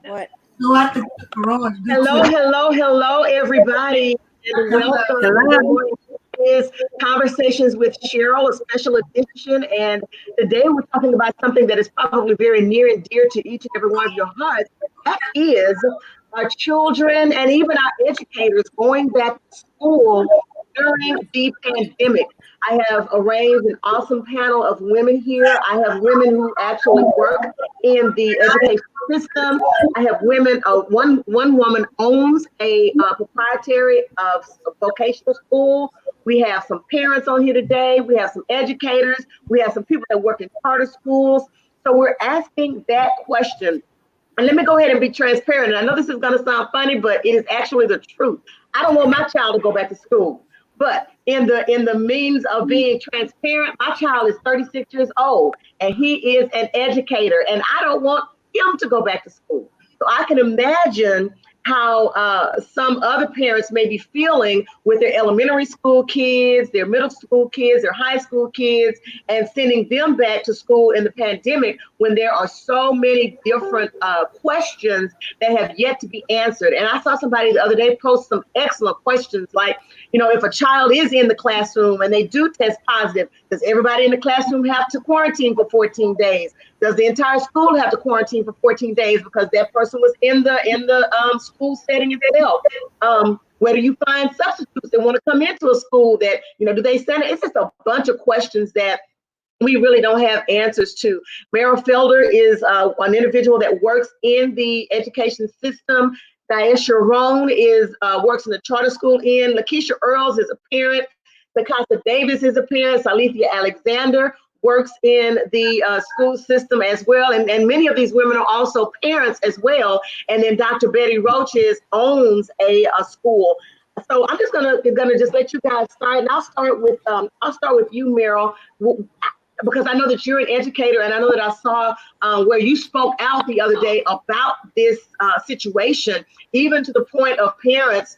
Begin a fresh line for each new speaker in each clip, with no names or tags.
What?
No, I think the garage do
Hello,
too.
hello, hello, everybody, and welcome. Good
Hello.
morning. This is Conversations with Cheryl, a special edition. And today we're talking about something that is probably very near and dear to each and every one of your hearts. That is our children and even our educators going back to school during the pandemic. I have arranged an awesome panel of women here. I have women who actually work in the education system. I have women. One woman owns a proprietary vocational school. We have some parents on here today. We have some educators. We have some people that work in charter schools. So we're asking that question. And let me go ahead and be transparent. And I know this is going to sound funny, but it is actually the truth. I don't want my child to go back to school. But in the means of being transparent, my child is 36 years old and he is an educator, and I don't want him to go back to school. So I can imagine how some other parents may be feeling with their elementary school kids, their middle school kids, their high school kids, and sending them back to school in the pandemic when there are so many different questions that have yet to be answered. And I saw somebody the other day post some excellent questions like, if a child is in the classroom and they do test positive, does everybody in the classroom have to quarantine for 14 days? Does the entire school have to quarantine for 14 days because that person was in the school setting itself? Where do you find substitutes that want to come into a school that, do they send it? It's just a bunch of questions that we really don't have answers to. Meryl Felder is an individual that works in the education system. Diane Sharon works in the charter school end. Lakeisha Earls is a parent. Picasso Davis is a parent. Salithia Alexander works in the school system as well. And many of these women are also parents as well. And then Dr. Betty Roaches owns a school. So I'm just gonna just let you guys start, and I'll start with you, Meryl, because I know that you're an educator, and I know that I saw where you spoke out the other day about this situation, even to the point of parents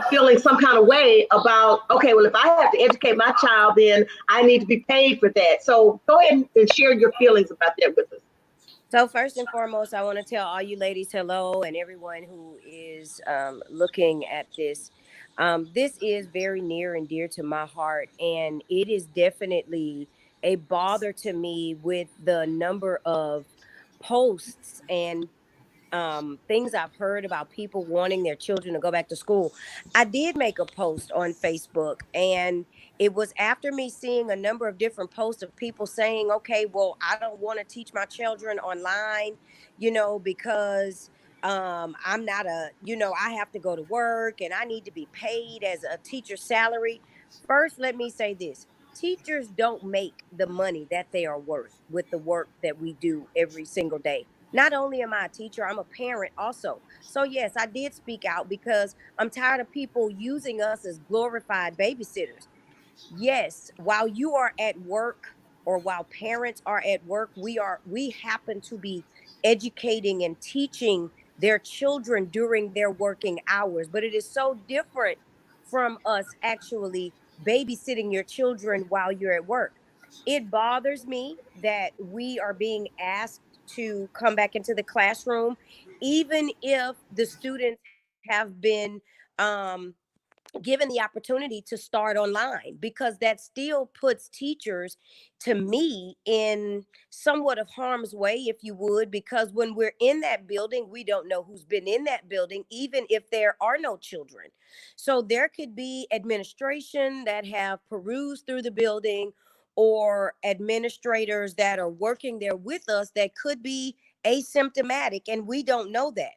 feeling some kind of way about, okay, well, if I have to educate my child, then I need to be paid for that. So go ahead and share your feelings about that with us.
So first and foremost, I want to tell all you ladies hello and everyone who is looking at this. This is very near and dear to my heart, and it is definitely a bother to me with the number of posts and things I've heard about people wanting their children to go back to school. I did make a post on Facebook, and it was after me seeing a number of different posts of people saying, okay, well, I don't want to teach my children online, because I'm not I have to go to work and I need to be paid as a teacher's salary. First, let me say this. Teachers don't make the money that they are worth with the work that we do every single day. Not only am I a teacher, I'm a parent also. So, yes, I did speak out because I'm tired of people using us as glorified babysitters. Yes, while you are at work or while parents are at work, we happen to be educating and teaching their children during their working hours. But it is so different from us actually babysitting your children while you're at work. It bothers me that we are being asked to come back into the classroom, even if the students have been um, given the opportunity to start online, because that still puts teachers, to me, in somewhat of harm's way, if you would, because when we're in that building, we don't know who's been in that building, even if there are no children. So there could be administration that have perused through the building, or administrators that are working there with us that could be asymptomatic, and we don't know that.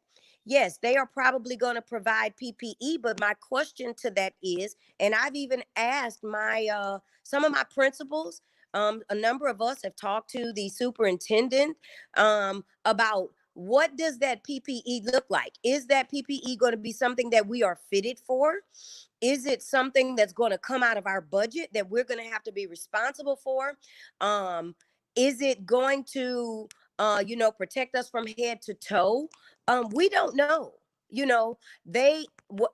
Yes, they are probably going to provide PPE, but my question to that is, and I've even asked my some of my principals, a number of us have talked to the superintendent about what does that PPE look like? Is that PPE going to be something that we are fitted for? Is it something that's going to come out of our budget that we're going to have to be responsible for? Um, is it going to protect us from head to toe? We don't know.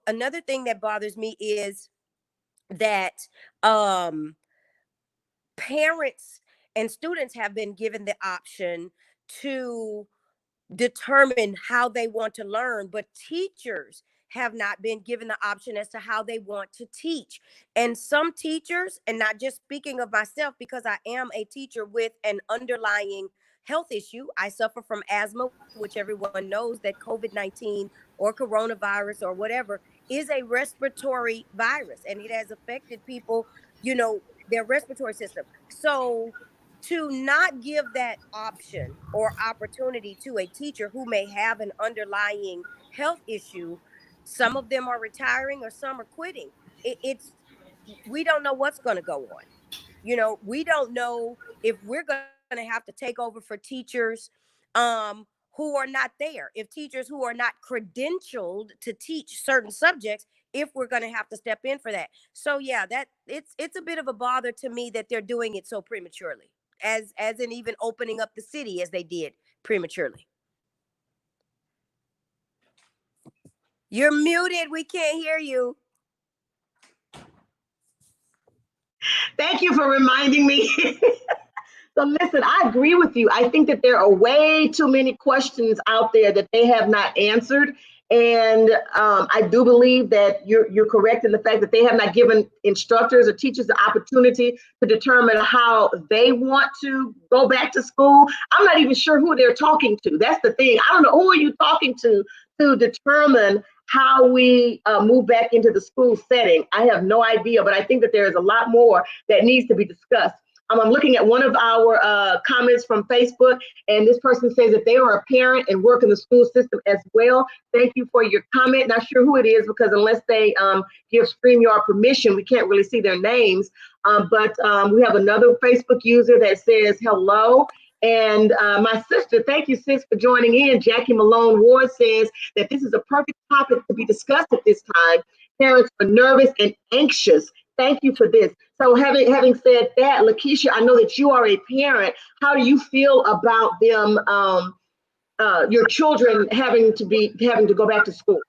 Another thing that bothers me is that um parents and students have been given the option to determine how they want to learn, but teachers have not been given the option as to how they want to teach. And some teachers, and not just speaking of myself, because I am a teacher with an underlying health issue. I suffer from asthma, which everyone knows that COVID-19 or coronavirus or whatever is a respiratory virus, and it has affected people, their respiratory system. So to not give that option or opportunity to a teacher who may have an underlying health issue, some of them are retiring or some are quitting. It's We don't know what's going to go on. We don't know if we're going to have to take over for teachers who are not there, if teachers who are not credentialed to teach certain subjects, if we're going to have to step in for that. So yeah, that it's a bit of a bother to me that they're doing it so prematurely, as in even opening up the city as they did prematurely. You're muted. We can't hear you.
Thank you for reminding me. So listen, I agree with you. I think that there are way too many questions out there that they have not answered. And I do believe that you're correct in the fact that they have not given instructors or teachers the opportunity to determine how they want to go back to school. I'm not even sure who they're talking to. That's the thing. I don't know, who are you talking to determine how we move back into the school setting? I have no idea, but I think that there is a lot more that needs to be discussed. I'm looking at one of our comments from Facebook, and this person says that they are a parent and work in the school system as well. Thank you for your comment. Not sure who it is, because unless they give StreamYard permission, we can't really see their names. But we have another Facebook user that says hello. And my sister, thank you, sis, for joining in. Jackie Malone Ward says that this is a perfect topic to be discussed at this time. Parents are nervous and anxious. Thank you for this. So having said that, Lakeisha, I know that you are a parent. How do you feel about them, your children having to go back to school?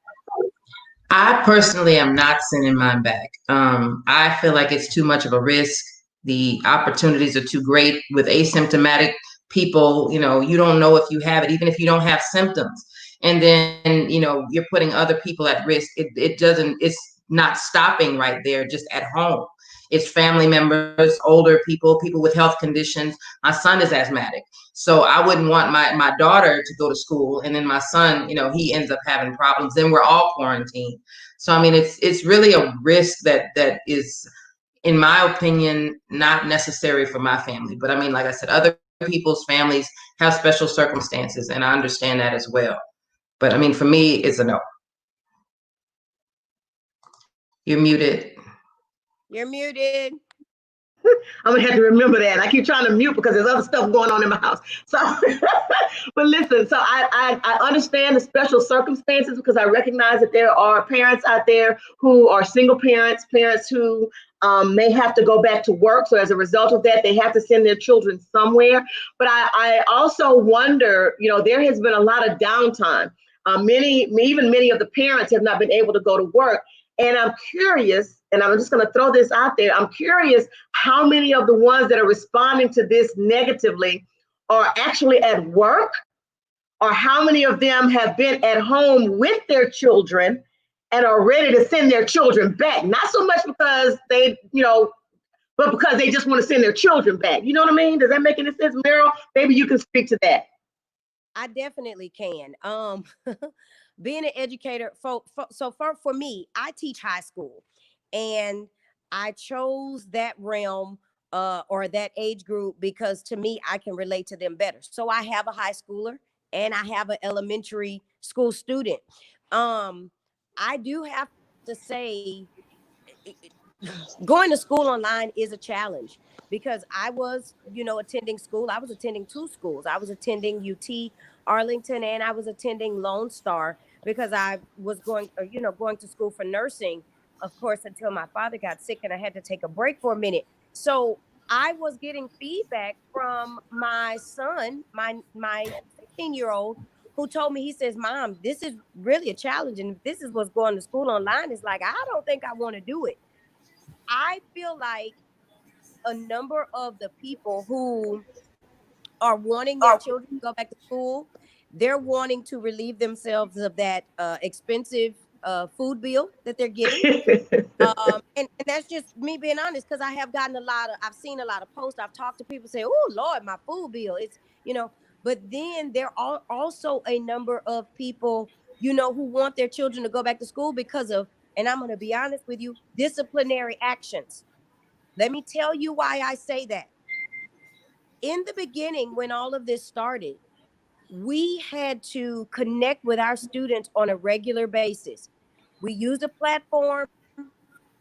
I personally am not sending mine back. I feel like it's too much of a risk. The opportunities are too great with asymptomatic people. You don't know if you have it, even if you don't have symptoms. And then, you're putting other people at risk. It's not stopping right there, just at home. It's family members, older people, people with health conditions. My son is asthmatic. So I wouldn't want my daughter to go to school, and then my son, he ends up having problems. Then we're all quarantined. So, I mean, it's really a risk that is, in my opinion, not necessary for my family. But I mean, like I said, other people's families have special circumstances, and I understand that as well. But I mean, for me, it's a no. You're muted.
You're muted.
I'm gonna have to remember that. I keep trying to mute because there's other stuff going on in my house. So, but listen, so I understand the special circumstances, because I recognize that there are parents out there who are single parents, parents who may have to go back to work. So as a result of that, they have to send their children somewhere. But I also wonder, there has been a lot of downtime. Many of the parents have not been able to go to work. And I'm curious, and I'm just going to throw this out there. I'm curious how many of the ones that are responding to this negatively are actually at work, or how many of them have been at home with their children and are ready to send their children back. Not so much because they, but because they just want to send their children back. You know what I mean? Does that make any sense, Meryl? Maybe you can speak to that.
I definitely can. Being an educator, for me, I teach high school, and I chose that realm or that age group because, to me, I can relate to them better. So I have a high schooler and I have an elementary school student. I do have to say, going to school online is a challenge, because I was, attending school. I was attending two schools. I was attending UT Arlington, and I was attending Lone Star, because I was going to school for nursing, of course, until my father got sick and I had to take a break for a minute. So I was getting feedback from my son, my 15-year-old, who told me, he says, "Mom, this is really a challenge. And if this is what's going to school online, it's like, I don't think I want to do it." I feel like a number of the people who are wanting their children to go back to school, They're wanting to relieve themselves of that expensive food bill that they're getting. And that's just me being honest, because I've seen a lot of posts. I've talked to people say, oh Lord, my food bill. It's, but then there are also a number of people, who want their children to go back to school because of, and I'm going to be honest with you, disciplinary actions. Let me tell you why I say that. In the beginning, when all of this started, we had to connect with our students on a regular basis. We used a platform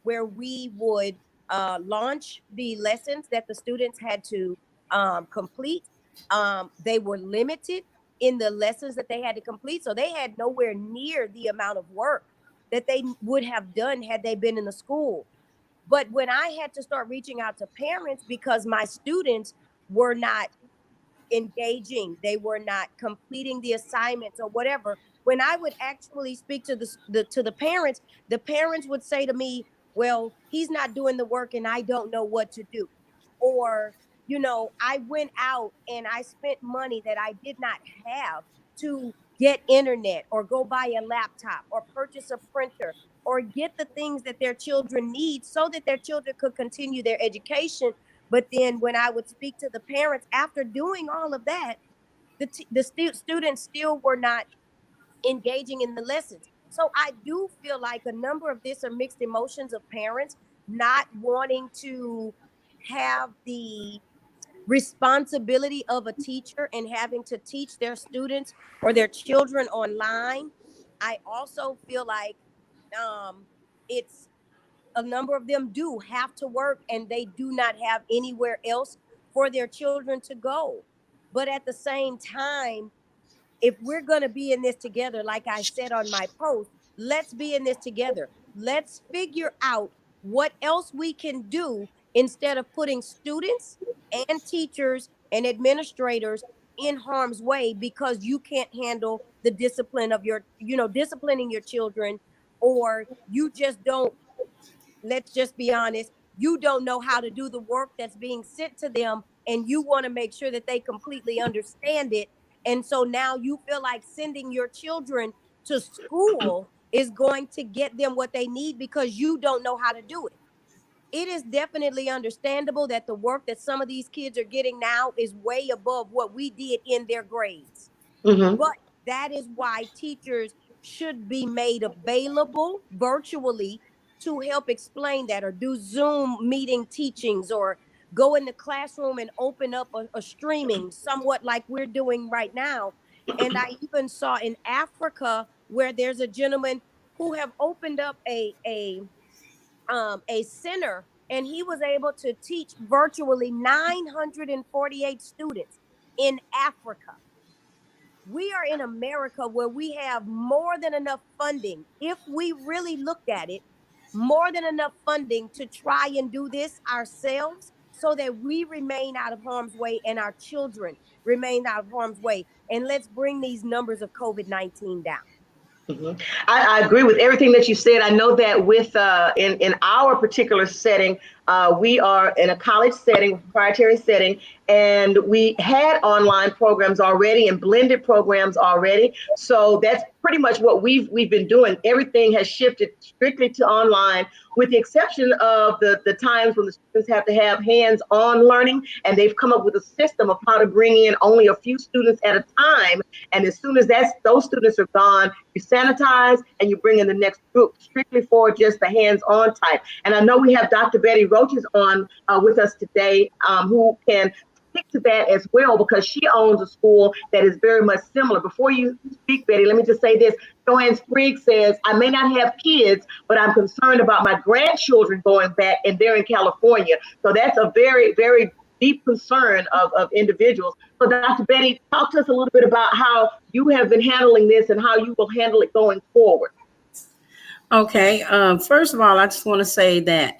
where we would launch the lessons that the students had to complete. They were limited in the lessons that they had to complete, so they had nowhere near the amount of work that they would have done had they been in the school. But when I had to start reaching out to parents because my students were not engaging, they were not completing the assignments or whatever, when I would actually speak to the parents would say to me, well, he's not doing the work and I don't know what to do. Or, I went out and I spent money that I did not have to get internet or go buy a laptop or purchase a printer or get the things that their children need so that their children could continue their education. But then when I would speak to the parents after doing all of that, the students still were not engaging in the lessons. So I do feel like a number of this are mixed emotions of parents not wanting to have the responsibility of a teacher and having to teach their students or their children online. I also feel like it's a number of them do have to work and they do not have anywhere else for their children to go. But at the same time, if we're going to be in this together, like I said on my post, let's be in this together. Let's figure out what else we can do instead of putting students and teachers and administrators in harm's way because you can't handle the discipline of disciplining your children, or you just don't, let's just be honest, you don't know how to do the work that's being sent to them and you want to make sure that they completely understand it. And so now you feel like sending your children to school is going to get them what they need because you don't know how to do it. It is definitely understandable that the work that some of these kids are getting now is way above what we did in their grades.
Mm-hmm.
But that is why teachers should be made available virtually to help explain that, or do Zoom meeting teachings, or go in the classroom and open up a streaming somewhat like we're doing right now. And I even saw in Africa where there's a gentleman who have opened up a center, and he was able to teach virtually 948 students in Africa. We are in America where we have more than enough funding, if we really looked at it, more than enough funding to try and do this ourselves so that we remain out of harm's way and our children remain out of harm's way. And let's bring these numbers of COVID-19 down.
Mm-hmm. I agree with everything that you said. I know that with in our particular setting, we are in a college setting, proprietary setting, and we had online programs already and blended programs already. So that's pretty much what we've been doing. Everything has shifted strictly to online, with the exception of the times when the students have to have hands-on learning, and they've come up with a system of how to bring in only a few students at a time. And as soon as those students are gone, you sanitize and you bring in the next group, strictly for just the hands-on type. And I know we have Dr. Betty Roaches on with us today, who can speak to that as well, because she owns a school that is very much similar. Before you speak, Betty, let me just say this. Joanne Spriggs says, I may not have kids, but I'm concerned about my grandchildren going back, and they're in California. So that's a very, very deep concern of individuals. So Dr. Betty, talk to us a little bit about how you have been handling this and how you will handle it going forward.
Okay. First of all, I just want to say that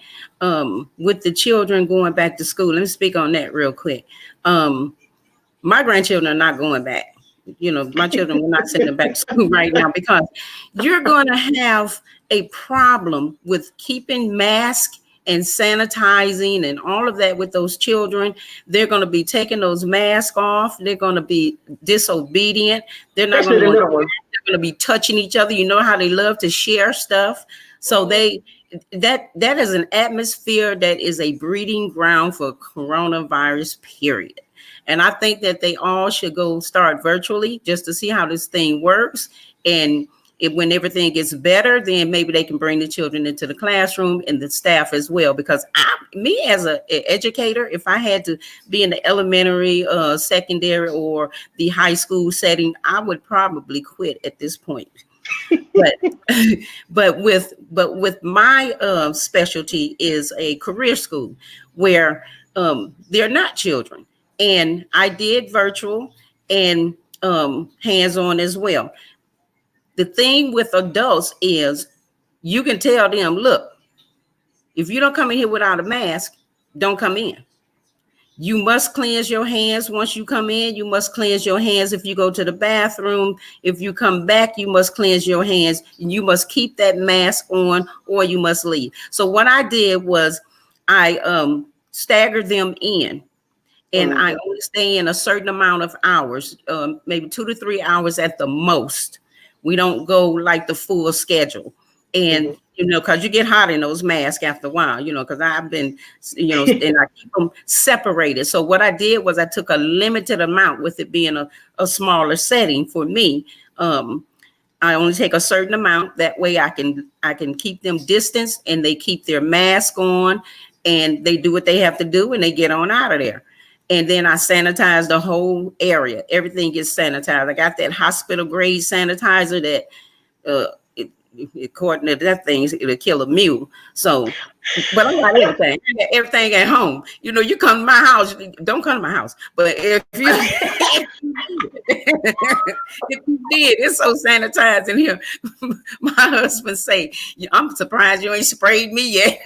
with the children going back to school, let me speak on that real quick. My grandchildren are not going back. My children will not send them back to school right now, because you're going to have a problem with keeping masks and sanitizing and all of that with those children. They're going to be taking those masks off. They're going to be disobedient. They're not going to. They're going to be touching each other. You know how they love to share stuff. So that is an atmosphere that is a breeding ground for coronavirus, period. And I think that they all should go start virtually just to see how this thing works. And when everything gets better, then maybe they can bring the children into the classroom and the staff as well. Because me as an educator, if I had to be in the elementary, secondary, or the high school setting, I would probably quit at this point. but with my specialty is a career school where they're not children, and I did virtual and hands-on as well. The thing with adults is you can tell them, look, if you don't come in here without a mask, don't come in. You must cleanse your hands once you come in. You must cleanse your hands if you go to the bathroom. If you come back, you must cleanse your hands. You must keep that mask on or you must leave. So what I did was I staggered them in. And I only stay in a certain amount of hours, maybe 2 to 3 hours at the most. We don't go like the full schedule. And, you know, because you get hot in those masks after a while, you know, because I've been, you know, and I keep them separated. So what I did was I took a limited amount, with it being a smaller setting for me. I only take a certain amount. That way I can keep them distanced and they keep their mask on and they do what they have to do and they get on out of there. And then I sanitize the whole area. Everything gets sanitized. I got that hospital grade sanitizer that according to that thing, it'll kill a mule. So, but I got everything. I got everything at home. You know, you come to my house, don't come to my house. But if you, if you did, it's so sanitized in here. My husband say, I'm surprised you ain't sprayed me yet.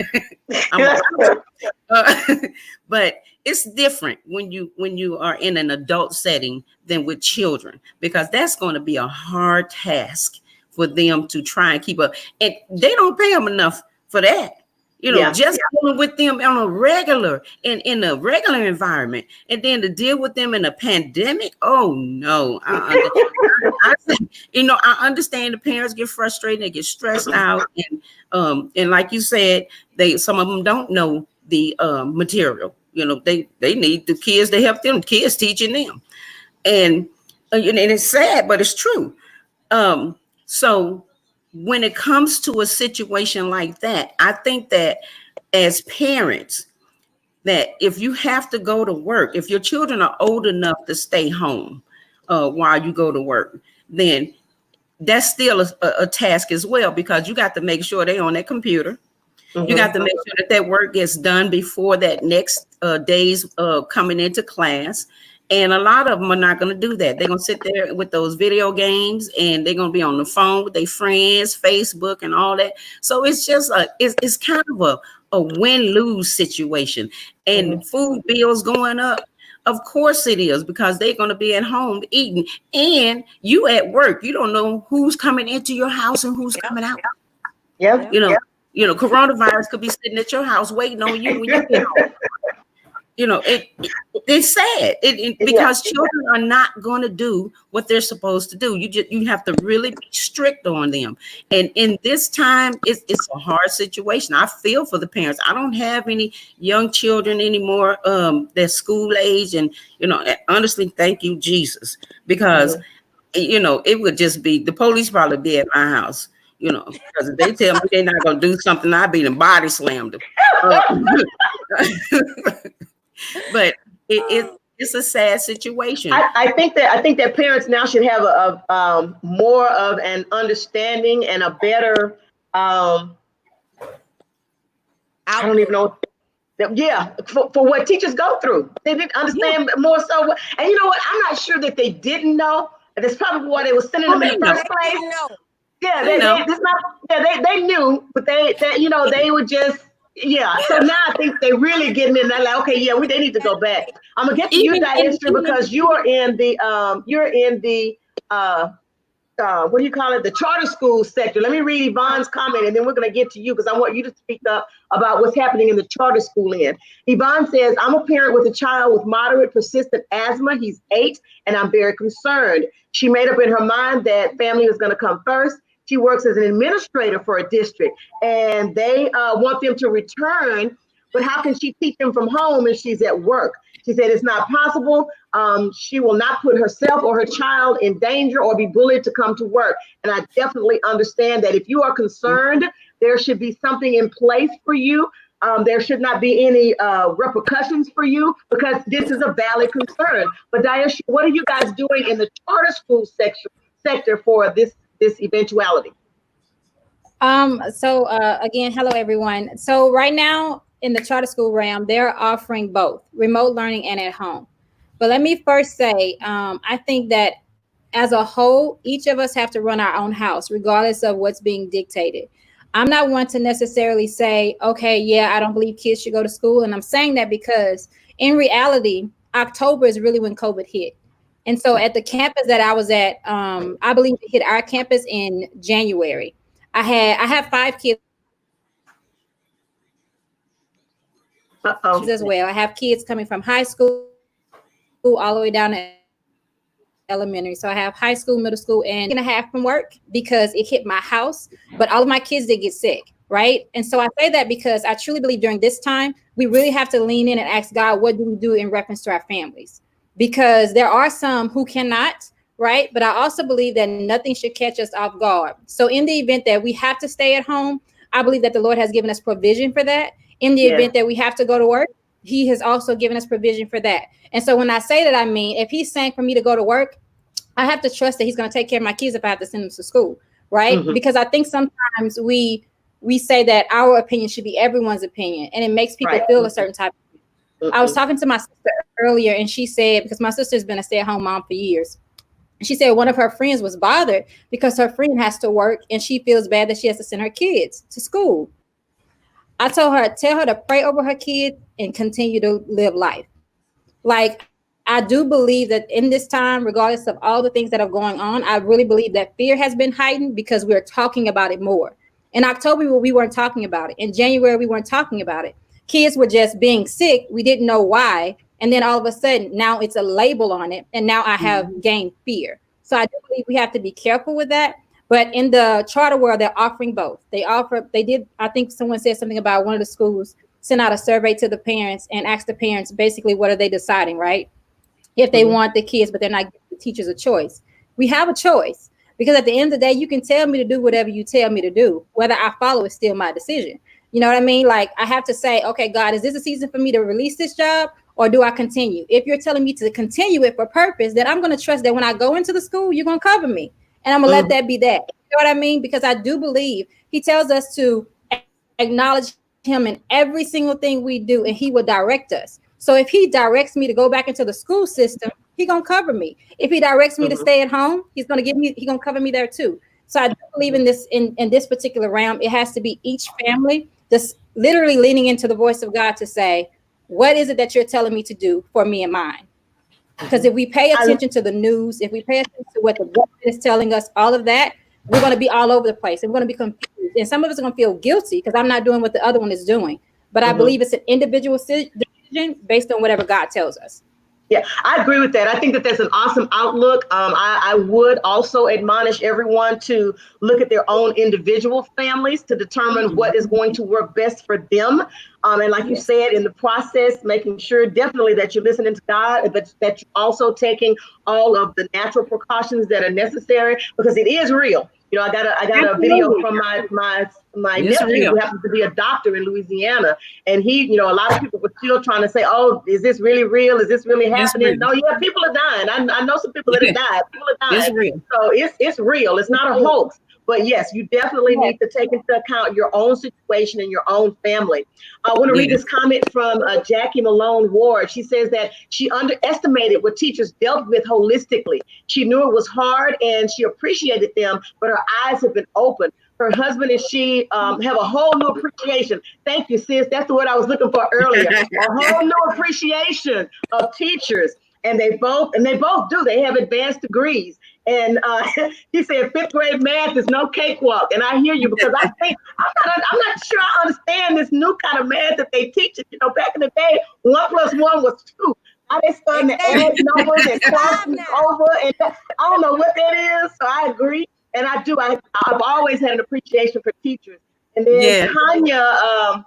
But it's different when you are in an adult setting than with children, because that's going to be a hard task for them to try and keep up. And they don't pay them enough for that. You know, just dealing with them on a regular, in a regular environment, and then to deal with them in a pandemic. Oh no. You know, I understand the parents get frustrated, they get stressed out. And like you said, some of them don't know the material. You know, they need the kids to help them, kids teaching them. And it's sad, but it's true. So when it comes to a situation like that, I think that as parents, that if you have to go to work, if your children are old enough to stay home while you go to work, then that's still a task as well, because you got to make sure they're on that computer. You got to make sure that work gets done before that next day's coming into class. And a lot of them are not going to do that. They're going to sit there with those video games and they're going to be on the phone with their friends, Facebook and all that. So it's just it's kind of a win-lose situation. And food bills going up. Of course it is, because they're going to be at home eating. And you at work, you don't know who's coming into your house and who's coming out.
Yeah.
You know, coronavirus could be sitting at your house waiting on you when you get home. You know, it's sad because children are not going to do what they're supposed to do. You have to really be strict on them. And in this time, it's a hard situation. I feel for the parents. I don't have any young children anymore. They're school age, and you know, honestly, thank you, Jesus, because you know, it would just be the police probably be at my house. You know, because if they tell me they're not going to do something, I'd be them body slammed them. But it's a sad situation.
I think that parents now should have a more of an understanding and a better I don't even know. For what teachers go through. They didn't understand more so. And you know what? I'm not sure that they didn't know. That's probably why they were sending them in the first place. Yeah, they knew, but they would just. So now I think they really getting in. They're like, okay, they need to go back. I'm gonna get to you, Diana, because you are in the what do you call it? The charter school sector. Let me read Yvonne's comment and then we're going to get to you because I want you to speak up about what's happening in the charter school end. Yvonne says, I'm a parent with a child with moderate persistent asthma. He's 8 and I'm very concerned. She made up in her mind that family was going to come first. She works as an administrator for a district and they want them to return, but how can she teach them from home if she's at work? She said it's not possible. She will not put herself or her child in danger or be bullied to come to work. And I definitely understand that if you are concerned, there should be something in place for you. There should not be any repercussions for you because this is a valid concern. But Daisha, what are you guys doing in the charter school sector for this eventuality?
Again, hello everyone. So right now in the charter school realm, they're offering both remote learning and at home. But let me first say, I think that as a whole, each of us have to run our own house, regardless of what's being dictated. I'm not one to necessarily say, okay, yeah, I don't believe kids should go to school. And I'm saying that because in reality, October is really when COVID hit. And so at the campus that I was at, I believe it hit our campus in January. I have 5 kids as well. I have kids coming from high school all the way down to elementary. So I have high school, middle school, and a half from work because it hit my house. But all of my kids did get sick, right? And so I say that because I truly believe during this time, we really have to lean in and ask God, what do we do in reference to our families? Because there are some who cannot, right? But I also believe that nothing should catch us off guard. So in the event that we have to stay at home, I believe that the Lord has given us provision for that. In the event that we have to go to work, he has also given us provision for that. And so when I say that, I mean, if he's saying for me to go to work, I have to trust that he's going to take care of my kids if I have to send them to school, right? Mm-hmm. Because I think sometimes we say that our opinion should be everyone's opinion, and it makes people feel a certain type of way. Mm-hmm. I was talking to my sister earlier, and she said, because my sister's been a stay-at-home mom for years, she said one of her friends was bothered because her friend has to work, and she feels bad that she has to send her kids to school. I told her, tell her to pray over her kids and continue to live life. Like, I do believe that in this time, regardless of all the things that are going on, I really believe that fear has been heightened because we're talking about it more. In October, we weren't talking about it. In January, we weren't talking about it. Kids were just being sick. We didn't know why. And then all of a sudden, now it's a label on it. And now I have gained fear. So I do believe we have to be careful with that. But in the charter world, they're offering both. I think someone said something about one of the schools sent out a survey to the parents and asked the parents basically what are they deciding, right? If they want the kids, but they're not giving the teachers a choice. We have a choice because at the end of the day, you can tell me to do whatever you tell me to do. Whether I follow is still my decision. You know what I mean? Like I have to say, okay, God, is this a season for me to release this job or do I continue? If you're telling me to continue it for purpose, then I'm going to trust that when I go into the school, you're going to cover me. And I'm going to let that be that. You know what I mean? Because I do believe he tells us to acknowledge him in every single thing we do, and he will direct us. So if he directs me to go back into the school system, he's going to cover me. If he directs me to stay at home, he's going to cover me there too. So I do believe in this, in this particular realm, it has to be each family just literally leaning into the voice of God to say, what is it that you're telling me to do for me and mine? Because if we pay attention to the news, if we pay attention to what the government is telling us, all of that, we're going to be all over the place. And we're going to be confused. And some of us are going to feel guilty because I'm not doing what the other one is doing. But I believe it's an individual decision based on whatever God tells us.
Yeah, I agree with that. I think that that's an awesome outlook. I would also admonish everyone to look at their own individual families to determine what is going to work best for them. And like you said, in the process, making sure definitely that you're listening to God, but that you're also taking all of the natural precautions that are necessary because it is real. You know, I got a video from my nephew who happens to be a doctor in Louisiana, and he, you know, a lot of people were still trying to say, "Oh, is this really real? Is this really happening?" No, yeah, people are dying. I know some people that have died. People are dying. It's real. So it's real. It's not a hoax. But yes, you definitely need to take into account your own situation and your own family. I want to read this comment from Jackie Malone Ward. She says that she underestimated what teachers dealt with holistically. She knew it was hard and she appreciated them, but her eyes have been opened. Her husband and she have a whole new appreciation. Thank you, sis. That's the word I was looking for earlier. A whole new appreciation of teachers. And they both do. They have advanced degrees. And he said 5th grade math is no cakewalk. And I hear you because I think I'm not sure I understand this new kind of math that they teach. You know, back in the day, 1 + 1 was 2. Now they starting to add numbers and crossing over, and I don't know what that is. So I agree, and I do. I've always had an appreciation for teachers. And then Tanya.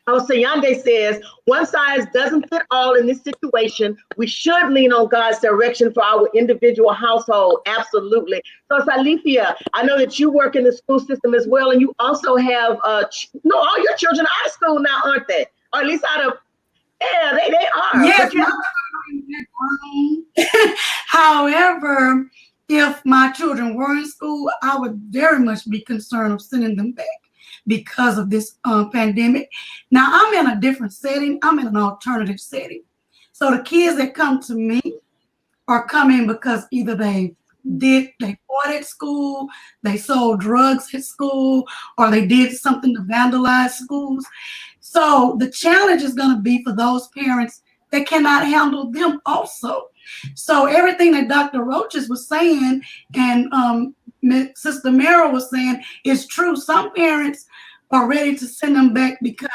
Sayande says, one size doesn't fit all in this situation. We should lean on God's direction for our individual household. Absolutely. So Salifia, I know that you work in the school system as well, and you also have, no, all your children are out of school now, aren't they? Or at least out of, yeah, they are.
Yes, however, if my children were in school, I would very much be concerned of sending them back because of this pandemic. Now I'm in a different setting. I'm in an alternative setting. So the kids that come to me are coming because either they fought at school, they sold drugs at school, or they did something to vandalize schools. So the challenge is going to be for those parents that cannot handle them also. So everything that Dr. Roaches was saying and Sister Merrill was saying is true. Some parents are ready to send them back because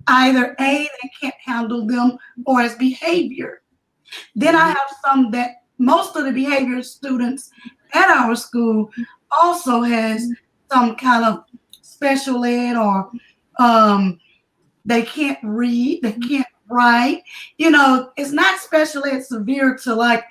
either A, they can't handle them, or it's behavior. Then I have some that most of the behavior students at our school also has some kind of special ed, or they can't read, they can't write. You know, it's not special ed severe to like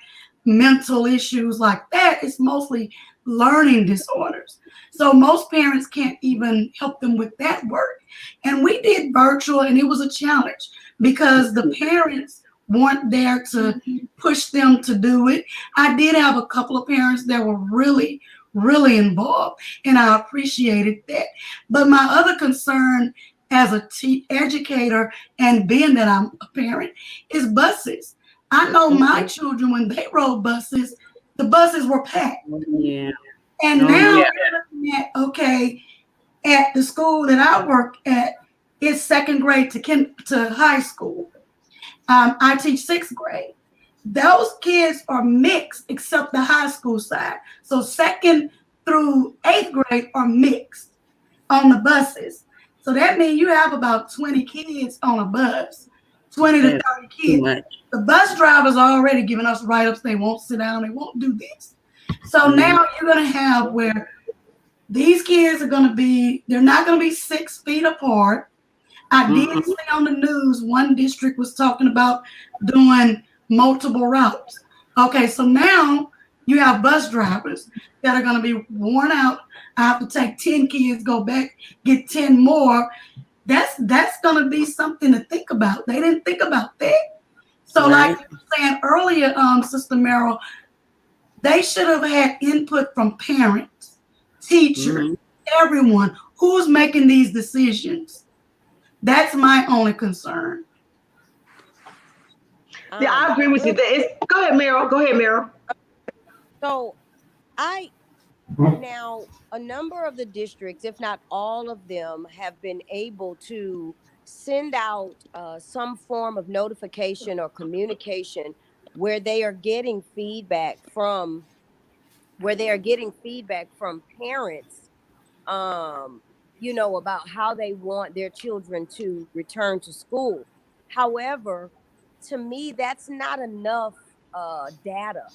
mental issues like that. It's mostly learning disorders. So most parents can't even help them with that work. And we did virtual, and it was a challenge because the parents weren't there to push them to do it. I did have a couple of parents that were really, really involved, and I appreciated that. But my other concern as a educator, and being that I'm a parent, is buses. I know my children, when they rode buses, the buses were packed.
Yeah.
And now we're looking at, okay, at the school that I work at, it's 2nd grade to high school. I teach 6th grade. Those kids are mixed except the high school side. So 2nd through 8th grade are mixed on the buses. So that means you have about 20 kids on a bus, 20 to 30 kids. The bus drivers are already giving us write-ups. They won't sit down. They won't do this. So now you're going to have where these kids are going to be, they're not going to be 6 feet apart. I did see on the news, one district was talking about doing multiple routes. Okay, so now you have bus drivers that are going to be worn out. I have to take 10 kids, go back, get 10 more. That's going to be something to think about. They didn't think about that. So like you were saying earlier, Sister Merrill, they should have had input from parents, teachers, everyone. Who's making these decisions? That's my only concern.
Yeah, I agree with you. Go ahead, Meryl.
So now a number of the districts, if not all of them, have been able to send out some form of notification or communication where they are getting feedback from parents, you know, about how they want their children to return to school. However, to me, that's not enough data.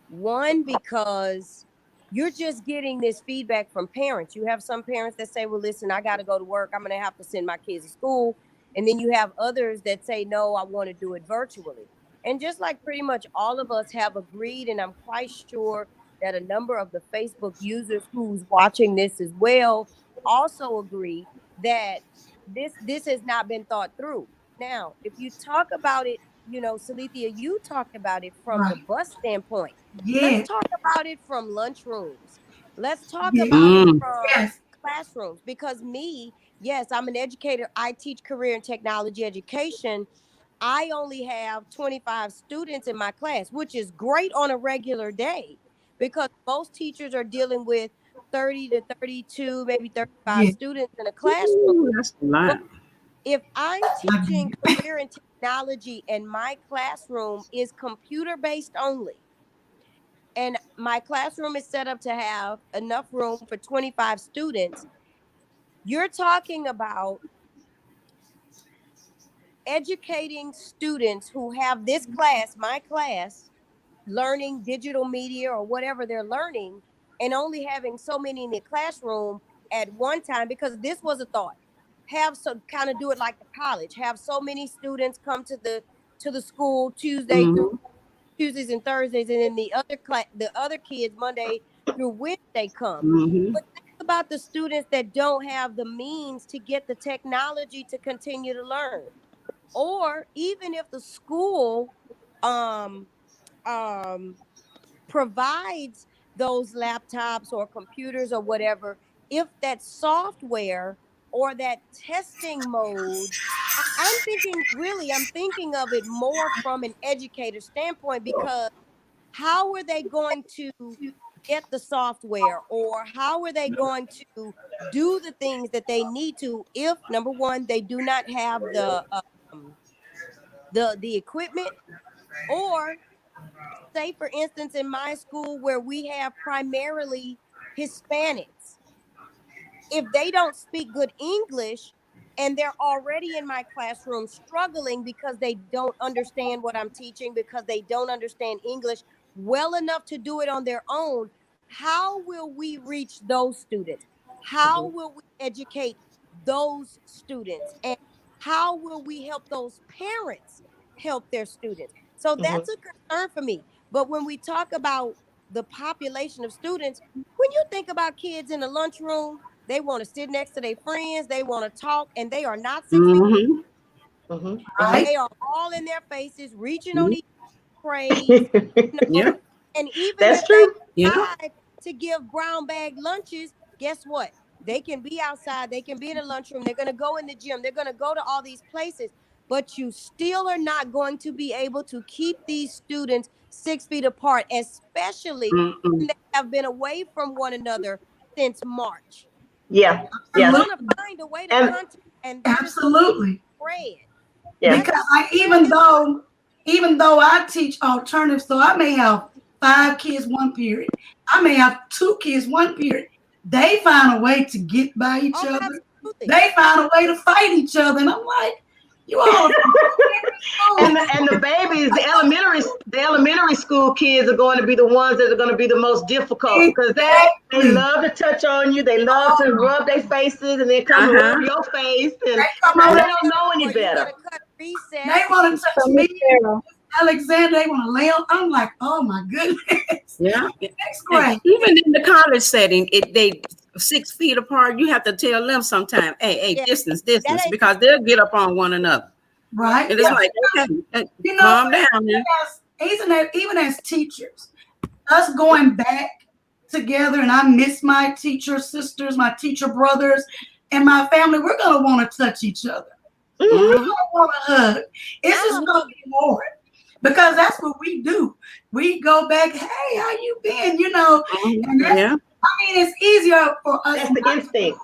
One, because you're just getting this feedback from parents. You have some parents that say, well, listen, I got to go to work. I'm going to have to send my kids to school. And then you have others that say, no, I want to do it virtually. And just like pretty much all of us have agreed, and I'm quite sure that a number of the Facebook users who's watching this as well also agree that this has not been thought through. Now, if you talk about it, you know, Salithia, you talked about it from the bus standpoint. Let's talk about it from lunchrooms. Let's talk about it from classrooms. Because yes, I'm an educator. I teach career and technology education. I only have 25 students in my class, which is great on a regular day because most teachers are dealing with 30 to 32, maybe 35 students in a classroom.
That's a lot.
But if I'm teaching career and technology and my classroom is computer-based only, and my classroom is set up to have enough room for 25 students, you're talking about educating students who have this class, my class, learning digital media or whatever they're learning, and only having so many in the classroom at one time, because this was a thought. Have some kind of do it like the college. Have so many students come to the school
Mhm.
Tuesdays and Thursdays, and then the other kids Monday through Wednesday come.
Mhm.
But think about the students that don't have the means to get the technology to continue to learn. Or even if the school um um provides those laptops or computers or whatever, if that software or that testing mode, I'm thinking of it more from an educator standpoint, because how are they going to get the software, or how are they going to do the things that they need to, if number one, they do not have the equipment, or say for instance in my school where we have primarily Hispanics, if they don't speak good English and they're already in my classroom struggling because they don't understand what I'm teaching, because they don't understand English well enough to do it on their own, how will we reach those students? How will we educate those students? And how will we help those parents help their students? So
Mhm.
that's a concern for me. But when we talk about the population of students, when you think about kids in the lunchroom, they want to sit next to their friends. They want to talk, and they are not 6 feet.
Mhm.
Mhm.
Right?
They are all in their faces, reaching on
Mhm.
each praise, you know.
Yeah.
And even
That's
if they
true.
Yeah.
decide to give brown bag lunches, guess what? They can be outside. They can be in the lunchroom. They're going to go in the gym. They're going to go to all these places. But you still are not going to be able to keep these students 6 feet apart, especially when
Mm-mm.
they have been away from one another since March.
Yeah.
You're
Yes.
gonna
Absolutely.
find a way to
And
contact, and that is going to
Absolutely.
spread.
yeah.
That's
Because
a
I
real
even though I teach alternatives, so I may have 5 kids one period, I may have 2 kids one period. They find a way to get by each
oh,
other.
absolutely.
They find a way to fight each other, and I'm like, you all are from
And
school.
the babies, the elementary school kids are going to be the ones that are going to be the most difficult because they
Exactly.
love to touch on you. They love to
Oh,
rub their faces and then come and
Uh-huh.
rub your face,
they
and
come
Now,
they
over.
what you
don't
gonna
know
do?
any
Are you
better.
gonna cut
They
recess?
want to touch
So Miss
me,
Cheryl,
Alexander. They want to lay on. I'm like, oh my goodness.
Yeah.
Next
And
grade.
even in the college setting, they 6 feet apart. You have to tell them sometime, hey,
Yeah, that
distance,
ain't
because they'll get up on one another.
yeah.
Right?
And it's
Yeah.
like, okay,
You know,
calm down now.
even as teachers, us going back together, and I miss my teacher sisters, my teacher brothers, and my family. We're gonna want to touch each other.
Mhm.
We're
Hmm.
gonna want to hug. It's
I'm
just
a
gonna
hug.
be more because that's what we do. We go back. Hey, how you been? You know, and that's.
Yeah.
I mean, it's easier for us
That's the
not
instinct.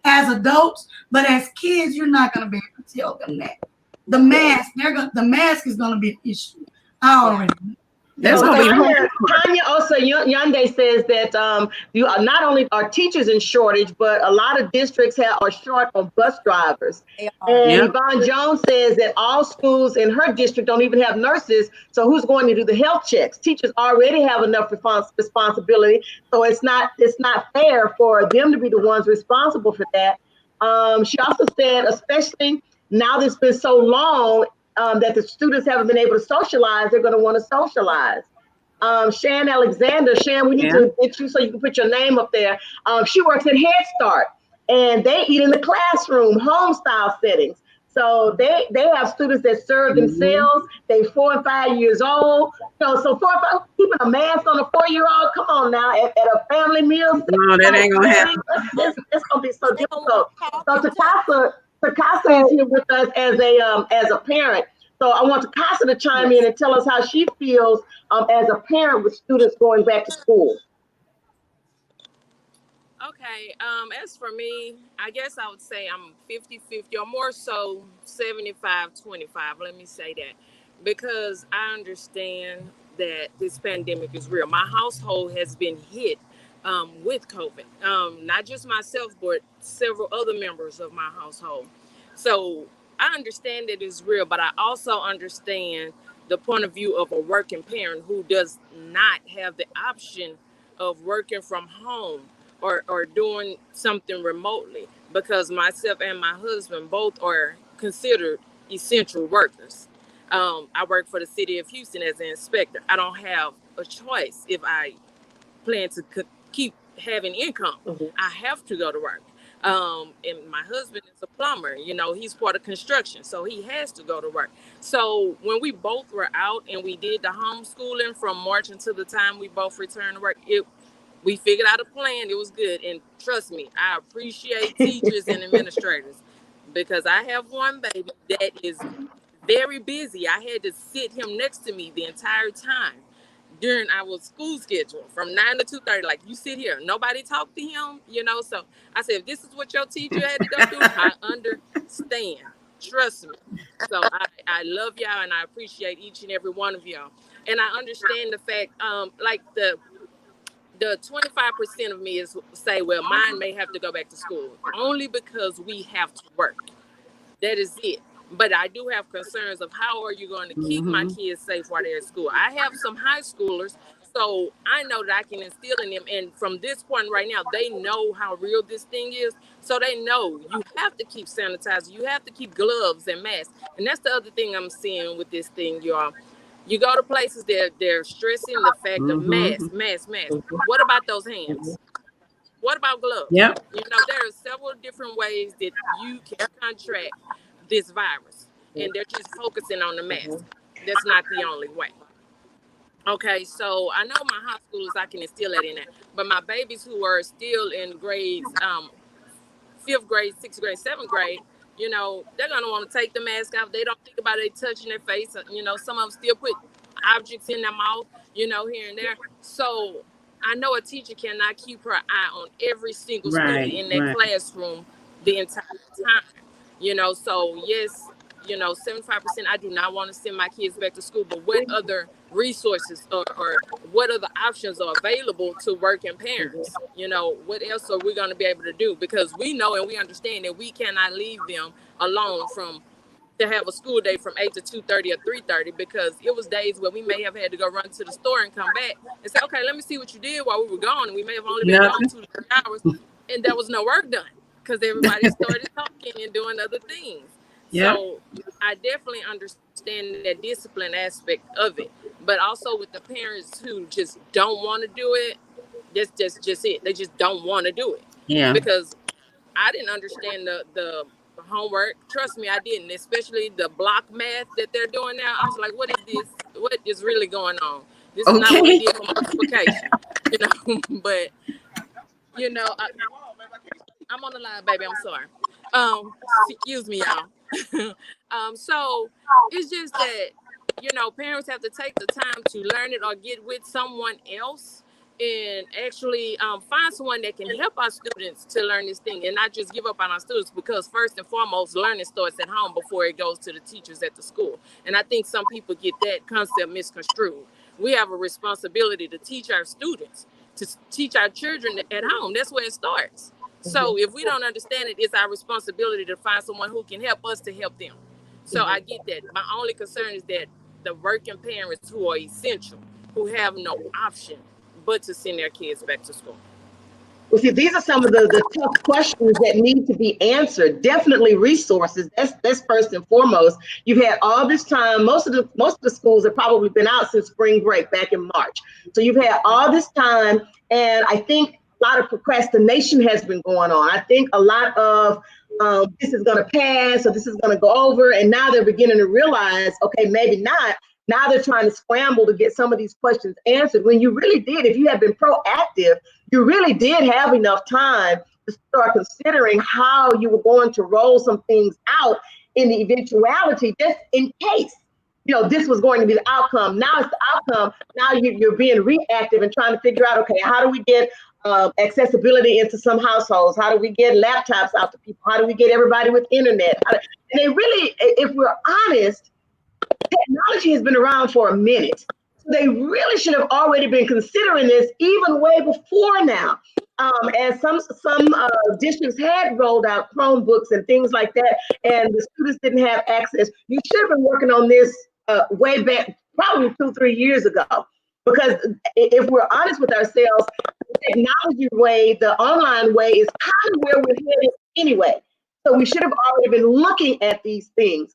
as adults, but as kids, you're not gonna be able to tell them that. The
No.
the mask is gonna be an issue. I
Yeah.
already know.
That's
So
But
gonna be
Tanya also Yande says that you are not only are teachers in shortage, but a lot of districts are short on bus drivers.
They are.
And
yeah.
Yvonne Jones says that all schools in her district don't even have nurses. So who's going to do the health checks? Teachers already have enough responsibility, so it's not fair for them to be the ones responsible for that. She also said, especially now that it's been so long that the students haven't been able to socialize, they're going to want to socialize. Shan Alexander, Shan, we need
Yeah.
to get you so you can put your name up there. She works at Head Start, and they eat in the classroom, home style settings. So they have students that serve
Mhm.
themselves. They 4 and 5 years old. So 4 and 5, keeping a mask on a 4-year-old. Come on now, at a family meal
No, that ain't gonna happen.
setting, it's gonna be so
And they don't want
difficult.
to talk
So
and touch.
Takasa is here with us as a parent. So I want Takasa to chime in and tell us how she feels as a parent with students going back to school.
Okay, as for me, I guess I would say I'm 50-50 or more so 75-25. Let me say that because I understand that this pandemic is real. My household has been hit with COVID, not just myself, but several other members of my household. So I understand that it's real, but I also understand the point of view of a working parent who does not have the option of working from home or doing something remotely, because myself and my husband both are considered essential workers. I work for the city of Houston as an inspector. I don't have a choice if I plan to keep having income. I have to go to work. And my husband is a plumber, you know, he's part of construction, so he has to go to work. So when we both were out and we did the homeschooling from March until the time we both returned to work, we figured out a plan. It was good. And trust me, I appreciate teachers and administrators, because I have one baby that is very busy. I had to sit him next to me the entire time during our school schedule from 9 to 2:30. Like, you sit here, nobody talk to him, you know. So I said, if this is what your teacher had to go through, I understand. Trust me. So I love y'all and I appreciate each and every one of y'all. And I understand the fact, like the 25% of me is say, well, mine may have to go back to school only because we have to work. That is it. But I do have concerns of how are you going to keep my kids safe while they're at school. I have some high schoolers, so I know that I can instill in them. And from this point right now, they know how real this thing is. So they know you have to keep sanitizer. You have to keep gloves and masks. And that's the other thing I'm seeing with this thing, y'all. You go to places they're stressing the fact of mask. What about those hands? What about gloves?
Yep.
You know, there are several different ways that you can contract this virus, and they're just focusing on the mask. That's not the only way. Okay, so I know my high schoolers, I can instill that in there, but my babies who are still in grades, 5th grade, 6th grade, 7th grade, you know, they're gonna want to take the mask off. They don't think about it touching their face. You know, some of them still put objects in their mouth, you know, here and there. So I know a teacher cannot keep her eye on every single student in that classroom the entire time. You know, so yes, you know, 75%, I do not want to send my kids back to school, but what other resources or what other options are available to working parents? You know, what else are we going to be able to do? Because we know and we understand that we cannot leave them alone to have a school day from 8 to 2:30 or 3:30, because it was days where we may have had to go run to the store and come back and say, okay, let me see what you did while we were gone. And we may have only been gone 2 to 3 hours, and there was no work done, because everybody started talking and doing other things. Yep. So I definitely understand that discipline aspect of it, but also with the parents who just don't want to do it, that's just it. They just don't want to do it. Yeah. Because I didn't understand the homework. Trust me, I didn't, especially the block math that they're doing now. I was like, what is this? What is really going on? This is not what we did for multiplication, you know, but, you know, I'm on the line, baby. I'm sorry. Excuse me, y'all. So it's just that, you know, parents have to take the time to learn it or get with someone else and actually find someone that can help our students to learn this thing and not just give up on our students, because first and foremost, learning starts at home before it goes to the teachers at the school. And I think some people get that concept misconstrued. We have a responsibility to teach our students, to teach our children at home. That's where it starts. So if we don't understand it, it's our responsibility to find someone who can help us to help them. So I get that. My only concern is that the working parents who are essential, who have no option but to send their kids back to school.
Well, see, these are some of the tough questions that need to be answered. Definitely resources. That's first and foremost. You've had all this time. Most of the schools have probably been out since spring break back in March. So you've had all this time, and I think a lot of procrastination has been going on. I think a lot of this is going to pass or this is going to go over, and now they're beginning to realize, okay, maybe not. Now they're trying to scramble to get some of these questions answered. When you really did, if you had been proactive, you really did have enough time to start considering how you were going to roll some things out in the eventuality, just in case, you know, this was going to be the outcome. Now it's the outcome. Now you're being reactive and trying to figure out, okay, how do we get accessibility into some households? How do we get laptops out to people? How do we get everybody with internet? And they really, if we're honest, technology has been around for a minute. They really should have already been considering this even way before now. As some districts had rolled out Chromebooks and things like that, and the students didn't have access. You should have been working on this way back, probably 2-3 years ago. Because if we're honest with ourselves, the technology way, the online way is kind of where we're headed anyway. So we should have already been looking at these things.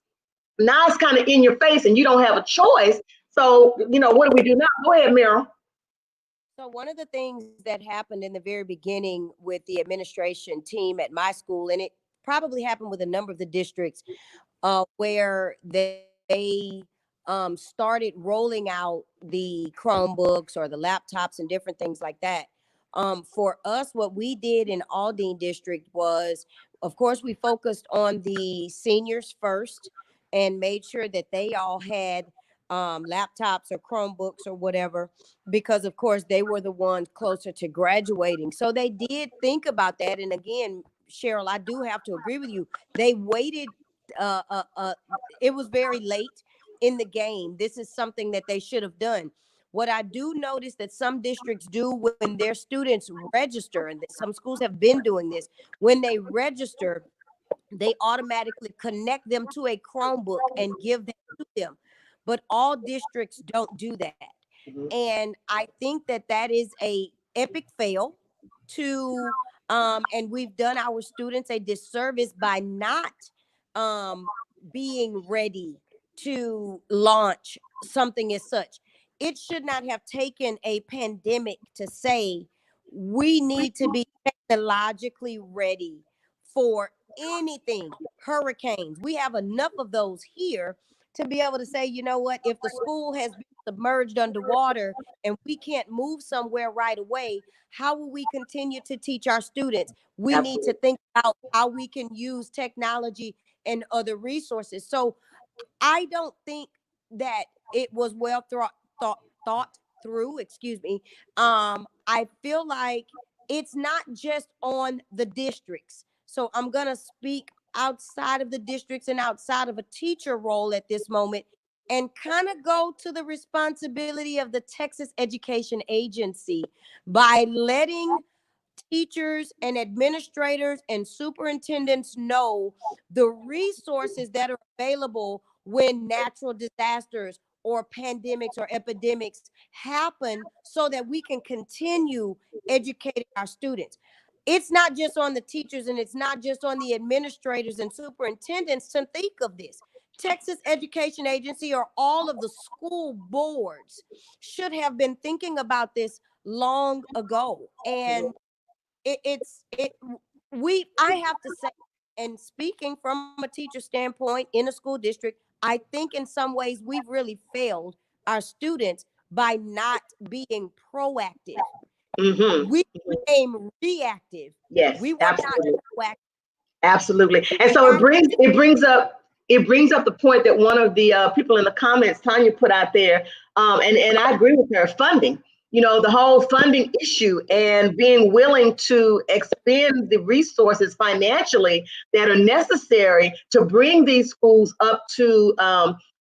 Now it's kind of in your face and you don't have a choice. So, what do we do now? Go ahead, Meryl.
So one of the things that happened in the very beginning with the administration team at my school, and it probably happened with a number of the districts, where they started rolling out the Chromebooks or the laptops and different things like that. For us, what we did in Aldine district was, of course, we focused on the seniors first and made sure that they all had laptops or Chromebooks or whatever, because of course they were the ones closer to graduating. So they did think about that. And again, Cheryl, I do have to agree with you. They waited. It was very late in the game. This is something that they should have done. What I do notice that some districts do when their students register, and some schools have been doing this, when they register, they automatically connect them to a Chromebook and give them to them. But all districts don't do that. And I think that that is a epic fail to, and we've done our students a disservice by not being ready to launch something as such. It should not have taken a pandemic to say we need to be technologically ready for anything. Hurricanes, we have enough of those here to be able to say, you know what, if the school has been submerged underwater and we can't move somewhere right away, how will we continue to teach our students? We need to think about how we can use technology and other resources. So I don't think that it was well thought through, excuse me. I feel like it's not just on the districts. So I'm going to speak outside of the districts and outside of a teacher role at this moment, and kind of go to the responsibility of the Texas Education Agency by letting teachers and administrators and superintendents know the resources that are available when natural disasters or pandemics or epidemics happen, so that we can continue educating our students. It's not just on the teachers and it's not just on the administrators and superintendents to think of this. Texas Education Agency or all of the school boards should have been thinking about this long ago. And I have to say, and speaking from a teacher standpoint in a school district, I think in some ways we've really failed our students by not being proactive. We became reactive.
Yes,
we were
absolutely.
not proactive.
Absolutely. And so it brings up the point that one of the people in the comments, Tanya, put out there, and I agree with her. Funding, the whole funding issue, and being willing to expend the resources financially that are necessary to bring these schools up to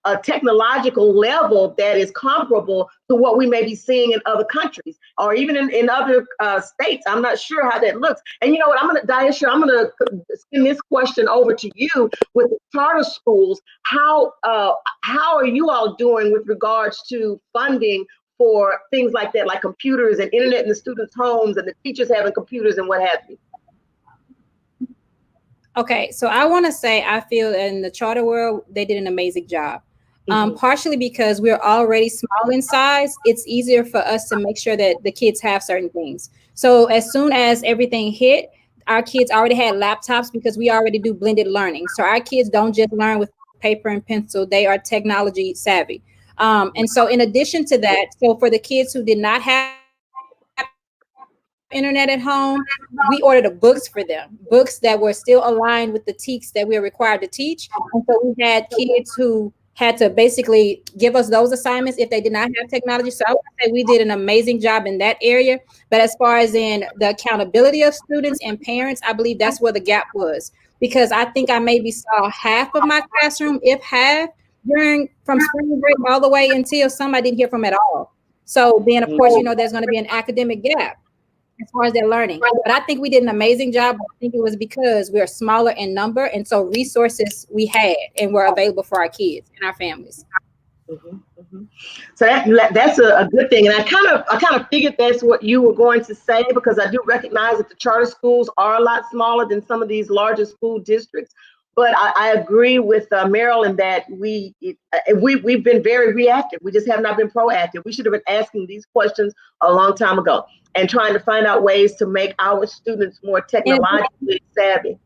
a technological level that is comparable to what we may be seeing in other countries or even in other states. I'm not sure how that looks. And you know what, Daisha, I'm going to send this question over to you with the charter schools. How are you all doing with regards to funding for things like that, like computers and internet in the students' homes and the teachers having computers and what have you?
Okay, so I want to say I feel in the charter world, they did an amazing job. Partially because we're already small in size, it's easier for us to make sure that the kids have certain things. So as soon as everything hit, our kids already had laptops because we already do blended learning. So our kids don't just learn with paper and pencil, they are technology savvy. And so in addition to that, so for the kids who did not have internet at home, we ordered the books for them, books that were still aligned with the TEKS that we are required to teach. And so we had kids who had to basically give us those assignments if they did not have technology. So I would say we did an amazing job in that area. But as far as in the accountability of students and parents, I believe that's where the gap was, because I think I maybe saw half of my classroom, if half, from spring break all the way until some I didn't hear from at all. So then, of course, there's going to be an academic gap as far as their learning. But I think we did an amazing job. I think it was because we're smaller in number, and so resources we had and were available for our kids and our families.
So that's a good thing, and I kind of figured that's what you were going to say, because I do recognize that the charter schools are a lot smaller than some of these larger school districts. But I agree with Marilyn that we've been very reactive. We just have not been proactive. We should have been asking these questions a long time ago and trying to find out ways to make our students more technologically savvy.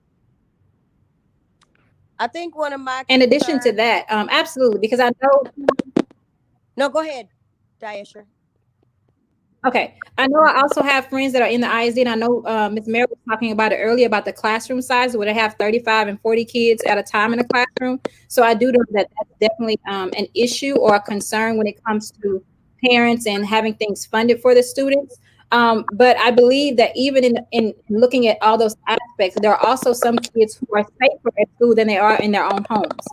I think one of my
in addition to that, absolutely, because I know.
No, go ahead, Diasha.
Okay, I know I also have friends that are in the ISD, and I know Ms. Mary was talking about it earlier about the classroom size, where they have 35 and 40 kids at a time in a classroom. So I do know that that's definitely an issue or a concern when it comes to parents and having things funded for the students. But I believe that even in looking at all those aspects, there are also some kids who are safer at school than they are in their own homes.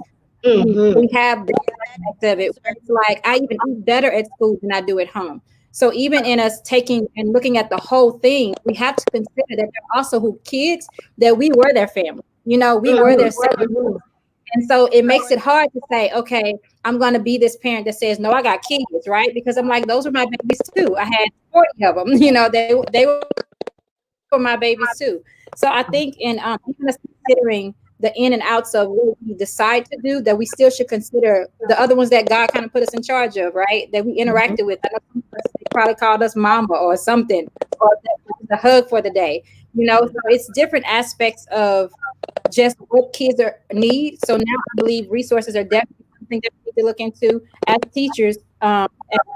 We have the aspect of it. It's like I even do better at school than I do at home. So even in us taking and looking at the whole thing, we have to consider that there are also kids that we were their family. We were their siblings. And so it makes it hard to say, okay, I'm going to be this parent that says, no, I got kids, right? Because I'm like, those were my babies too. I had 40 of them, they were my babies too. So I think in even considering the in and outs of what we decide to do, that we still should consider the other ones that God kind of put us in charge of, right? That we interacted with. I know some people probably called us mama or something, or the hug for the day. So it's different aspects of just what kids need. So now I believe resources are definitely something that we need to look into as teachers, as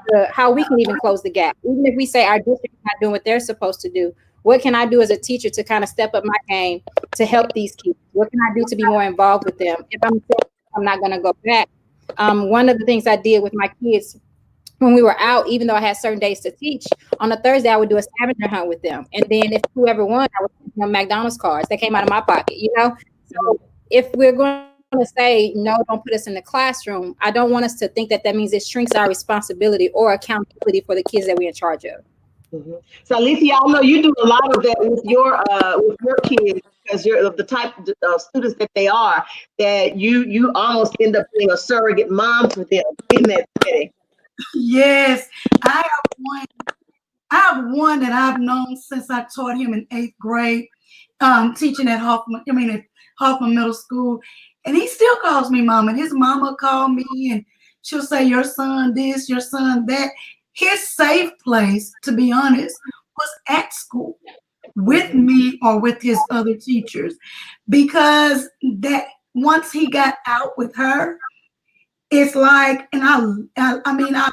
to how we can even close the gap. Even if we say our district is not doing what they're supposed to do, what can I do as a teacher to kind of step up my game to help these kids? What can I do to be more involved with them? If I'm not going to go back. One of the things I did with my kids when we were out, even though I had certain days to teach, on a Thursday, I would do a scavenger hunt with them. And then if whoever won, I would give them McDonald's cards that came out of my pocket, So if we're going to say, no, don't put us in the classroom, I don't want us to think that means it shrinks our responsibility or accountability for the kids that we're in charge of.
So Alicia, I know you do a lot of that with your kids, because you're of the type of students that they are, that you almost end up being a surrogate mom for them in that setting.
Yes, I have one that I've known since I taught him in 8th grade, teaching at Hoffman Middle School, and he still calls me mom. And his mama called me, and she'll say, "Your son this, your son that." His safe place, to be honest, was at school with me or with his other teachers, because that once he got out with her, it's like, and I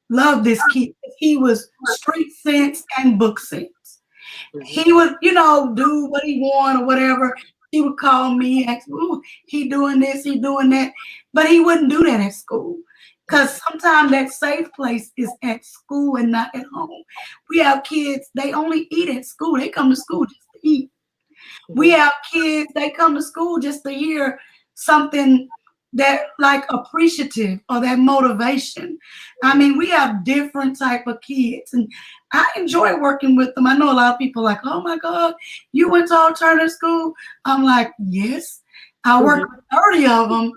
love this kid. He was street sense and book sense. He would, do what he wanted or whatever. He would call me, ask, "Ooh, he doing this, he doing that," but he wouldn't do that at school. Because sometimes that safe place is at school and not at home. We have kids, they only eat at school. They come to school just to eat. We have kids, they come to school just to hear something that like appreciative or that motivation. We have different type of kids, and I enjoy working with them. I know a lot of people are like, "Oh my God, you went to alternative school?" I'm like, yes, I worked with 30 of them.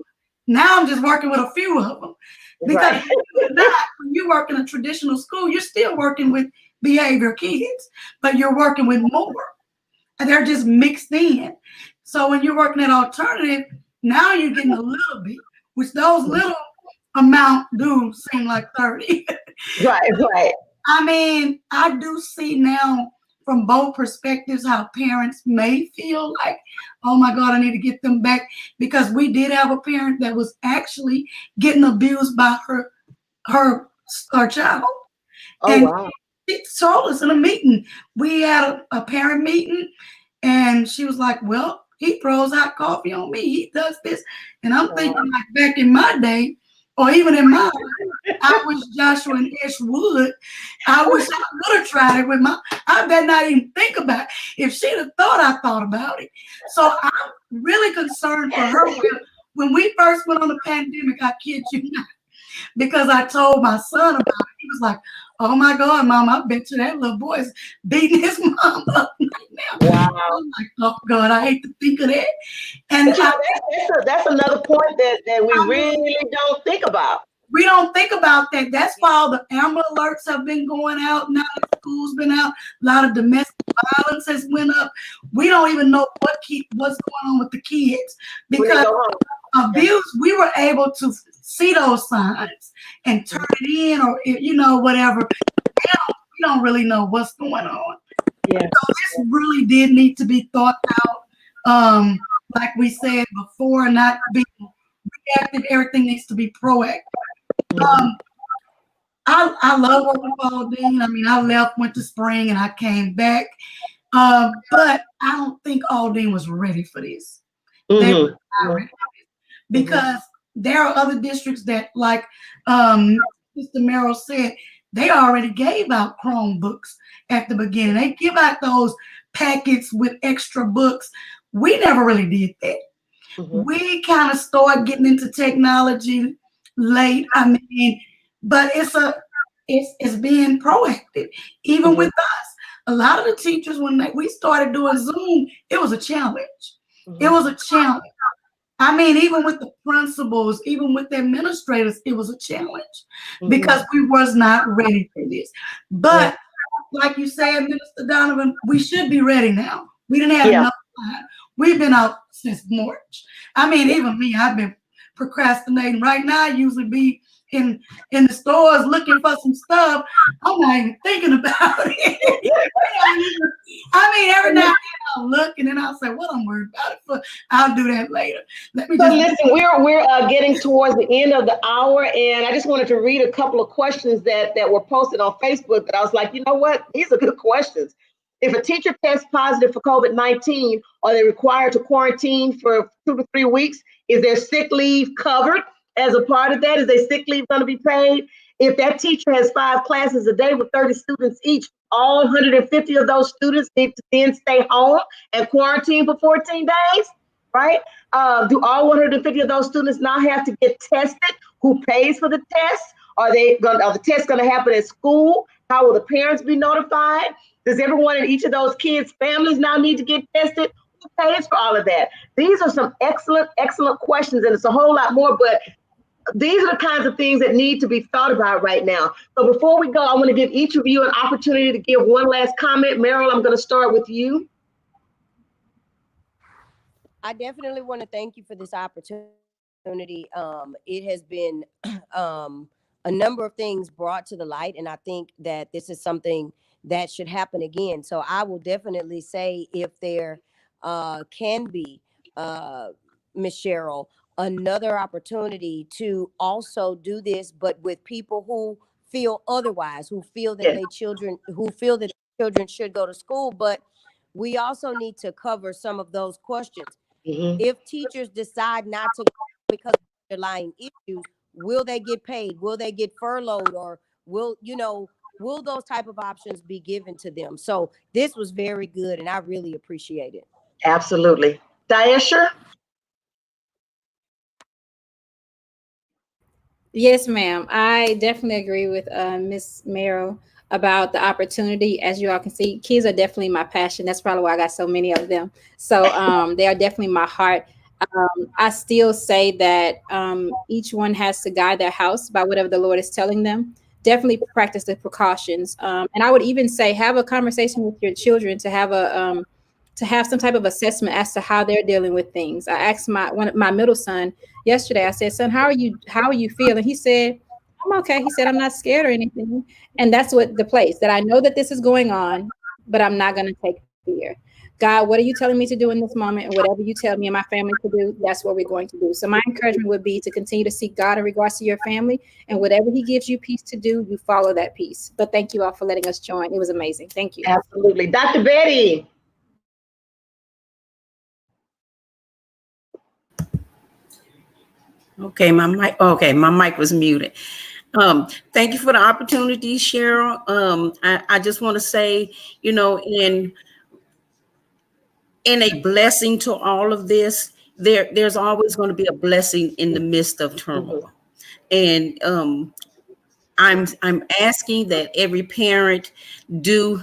Now I'm just working with a few of them. Because when you work in a traditional school, you're still working with behavior kids, but you're working with more. And they're just mixed in. So when you're working at alternative, now you're getting a little bit, which those little amount do seem like 30.
Right.
I do see now from both perspectives how parents may feel like, "Oh my God, I need to get them back," because we did have a parent that was actually getting abused by her child.
Oh,
and
wow.
She told us in a meeting. We had a parent meeting, and she was like, "Well, he throws hot coffee on me. He does this." And I'm thinking, like, back in my day, or even in my life, I wish Joshua and Ish would. I wish I would have tried it with I better not even think about it. If she'd have thought I thought about it. So I'm really concerned for her when we first went on the pandemic, I kid you not, because I told my son about it. He was like, "Oh my God, Mom, I bet you that little boy's beating his mom up right now."
Wow.
I'm like, "Oh God, I hate to think of that." And
But you know, that's another point that we really don't think about.
we don't think about that. That's why all the Amber Alerts have been going out. Now that school's been out, a lot of domestic violence has went up. We don't even know what's going on with the kids
When they
because
go home.
abuse. We were able to see those signs and turn it in, or whatever. We don't really know what's going on.
Yeah.
So this really did need to be thought out. Like we said before, not being reactive. Everything needs to be proactive. I love working with Aldine. I mean, I left, went to spring, and I came back. But I don't think Aldine was ready for this. They were not ready for this because there are other districts that, like Mr. Merrill said, they already gave out Chromebooks at the beginning. They give out those packets with extra books. We never really did that. We kind of started getting into technology late. I mean, but it's being proactive. Even with us, a lot of the teachers, when we started doing Zoom, it was a challenge. It was a challenge. I mean, even with the principals, even with the administrators, it was a challenge because we was not ready for this. But like you said, Minister Donovan, we should be ready now. We didn't have enough time. We've been out since March. I mean, even me, I've been procrastinating. Right now, I usually be in the stores looking for some stuff. I'm not even thinking about it. I mean, every now and then I'll look and then I'll say, "What I'm worried about it for? I'll do that later." Let me
So listen, we're getting towards the end of the hour, and I just wanted to read a couple of questions that were posted on Facebook. That I was like, you know what, these are good questions. If a teacher tests positive for COVID-19, are they required to quarantine for 2 to 3 weeks? Is their sick leave covered as a part of that? Is their sick leave going to be paid? If that teacher has 5 classes a day with 30 students each, all 150 of those students need to then stay home and quarantine for 14 days, right? Do all 150 of those students now have to get tested? Who pays for the test? Are the tests going to happen at school? How will the parents be notified? Does everyone in each of those kids' families now need to get tested? Who pays for all of that? These are some excellent, excellent questions, and it's a whole lot more, but these are the kinds of things that need to be thought about right now. So before we go, I want to give each of you an opportunity to give one last comment. Meryl, I'm going to start with you.
I definitely want to thank you for this opportunity. It has been a number of things brought to the light, and I think that this is something that should happen again. So I will definitely say, if there can be, Ms. Cheryl, another opportunity to also do this, but with people who feel otherwise, who feel that children should go to school, but we also need to cover some of those questions. If teachers decide not to go because of underlying issues, will they get paid? Will they get furloughed? Or will those type of options be given to them? So this was very good, and I really appreciate it.
Absolutely. Diasha?
Yes, ma'am. I definitely agree with Miss Merrill about the opportunity. As you all can see, kids are definitely my passion. That's probably why I got so many of them. So they are definitely my heart. I still say that each one has to guide their house by whatever the Lord is telling them. Definitely practice the precautions. And I would even say, have a conversation with your children to have some type of assessment as to how they're dealing with things. I asked my middle son yesterday, I said, "Son, how are you feeling?" He said, "I'm okay." He said, "I'm not scared or anything." And that's what the place that I know that this is going on, but I'm not going to take fear. God, what are you telling me to do in this moment? And whatever you tell me and my family to do, that's what we're going to do. So my encouragement would be to continue to seek God in regards to your family, and whatever he gives you peace to do, you follow that peace. But thank you all for letting us join. It was amazing. Thank you.
Absolutely. Dr. Betty?
Okay, my mic was muted. Thank you for the opportunity, Cheryl. I just want to say, in a blessing to all of this there's always going to be a blessing in the midst of turmoil. And I'm asking that every parent do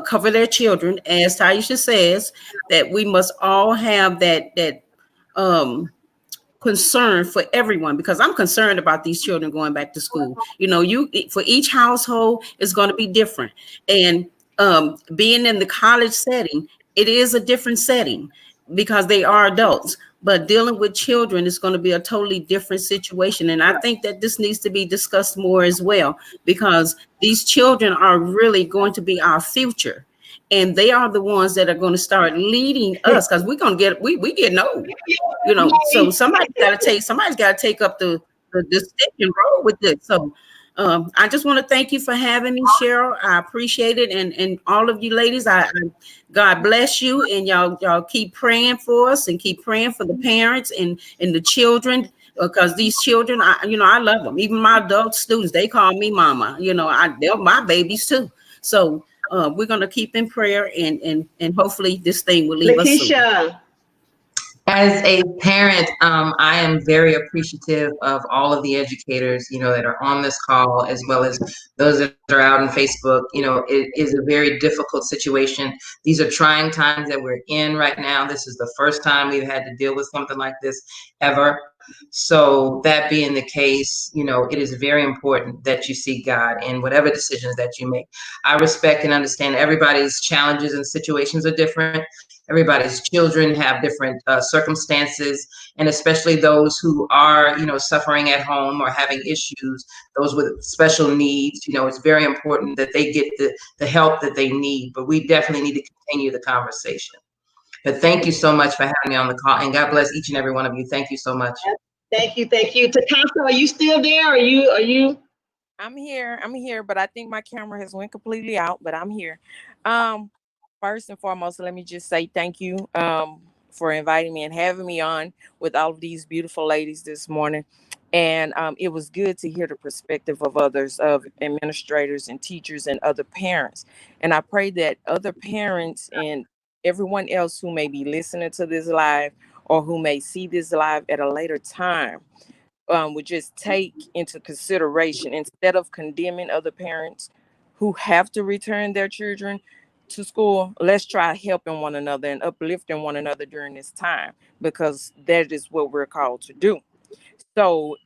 cover their children, as Taisha says, that we must all have that concern for everyone, because I'm concerned about these children going back to school. You know, for each household is going to be different, and being in the college setting, it is a different setting because they are adults. But dealing with children is going to be a totally different situation. And I think that this needs to be discussed more as well, because these children are really going to be our future. And they are the ones that are going to start leading us, because we're going to get, we getting old, you know. So somebody's got to take up the stick and roll with this. So I just want to thank you for having me, Cheryl. I appreciate it. And all of you ladies, God bless you, and y'all keep praying for us and keep praying for the parents and the children, because these children, I love them. Even my adult students, they call me mama. You know, they're my babies too. So we're going to keep in prayer, and hopefully this thing will leave us soon.
As a parent, I am very appreciative of all of the educators, that are on this call, as well as those that are out on Facebook. It is a very difficult situation. These are trying times that we're in right now. This is the first time we've had to deal with something like this ever. So that being the case, it is very important that you seek God in whatever decisions that you make. I respect and understand everybody's challenges and situations are different. Everybody's children have different circumstances, and especially those who are, suffering at home or having issues, those with special needs. It's very important that they get the help that they need, but we definitely need to continue the conversation. But thank you so much for having me on the call, and God bless each and every one of you. Thank you so much.
Thank you. Takasha, are you still there? Are you?
I'm here, but I think my camera has went completely out, but I'm here. First and foremost, let me just say thank you for inviting me and having me on with all of these beautiful ladies this morning. And it was good to hear the perspective of others, of administrators and teachers and other parents. And I pray that other parents and everyone else who may be listening to this live or who may see this live at a later time would just take into consideration, instead of condemning other parents who have to return their children to school, let's try helping one another and uplifting one another during this time, because that is what we're called to do. So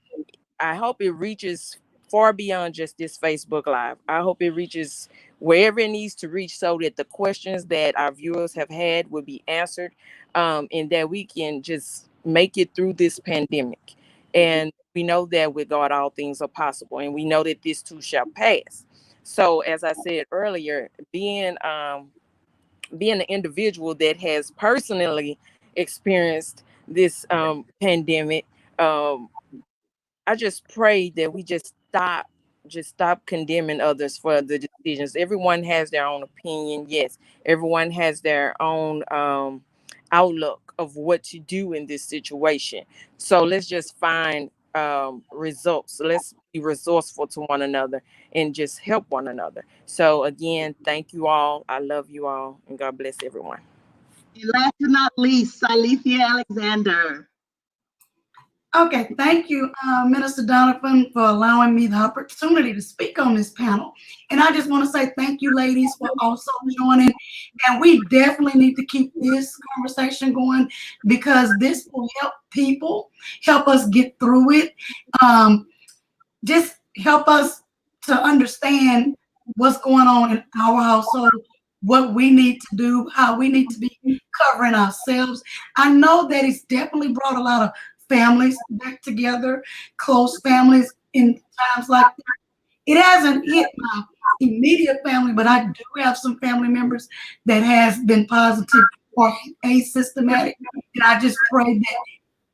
I hope it reaches far beyond just this Facebook Live. I hope it reaches wherever it needs to reach, so that the questions that our viewers have had will be answered, and that we can just make it through this pandemic. And we know that with God, all things are possible, and we know that this too shall pass. So, as I said earlier, being an individual that has personally experienced this pandemic, I just pray that we just stop condemning others for the decisions. Everyone has their own opinion. Yes, everyone has their own outlook of what to do in this situation. So let's just find results. Let's be resourceful to one another and just help one another. So again, thank you all. I love you all, and God bless everyone.
And last but not least, Silethia Alexander.
Okay, thank you, Minister Donovan, for allowing me the opportunity to speak on this panel. And I just want to say thank you, ladies, for also joining. And we definitely need to keep this conversation going, because this will help people, help us get through it. Just help us to understand what's going on in our household, what we need to do, how we need to be covering ourselves. I know that it's definitely brought a lot of families back together, close families in times like that. It hasn't hit my immediate family, but I do have some family members that has been positive or asymptomatic. And I just pray that